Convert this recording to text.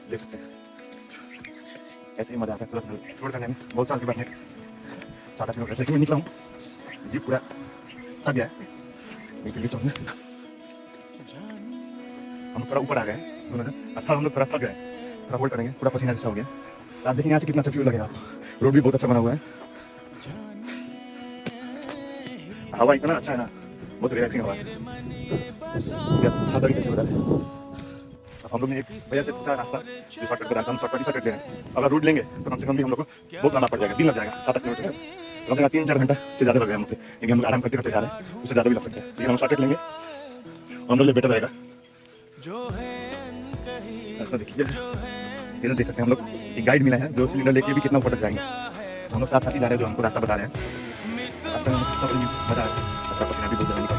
देख सकते हैं ऐसे ही मजा आता है तुरंत रोड करने में। बहुत साल के बाद 7-8 किलोमीटर से मैं निकला हूँ, जीप पूरा थक गया है। निकल के हम थोड़ा ऊपर आ गए अच्छा, हम लोग थोड़ा थक गए, थोड़ा होल्ड करेंगे, पूरा पसीना जैसा हो गया। आप देखेंगे यहाँ से कितना अच्छा व्यू लगेगा। रोड भी बहुत अच्छा बना हुआ है, हवा इतना अच्छा है ना, बहुत रिलैक्सिंग हवा है। हम लोग ने एक भैया से पूछा रास्ता जो शॉर्टकट बताया, हम शॉर्टकट गए। अगर रूट लेंगे तो कम से कम भी हम लोग को बहुत लंबा पड़ जाएगा, दिन लग जाएगा 7-8 किलोमीटर, कम से कम 3-4 घंटा से ज़्यादा लग गया हम लोग, लेकिन हम लोग आराम करते करते जा रहे हैं, उससे ज़्यादा भी लग सकता है। लेकिन हम शॉर्टकट लेंगे हम लोग लिए बेटर रहेगा। ऐसा देखिए इधर देख सकते हैं हम लोग एक गाइड मिला है जो सिलेंडर लेके भी कितना ऊपर तक जाएंगे। हम लोग साथ साथ ही जा रहे हैं, जो हमको रास्ता बता रहे हैं। रास्ते में सब मजा आ रहा है, पसीना भी बहुत ज़्यादा निकल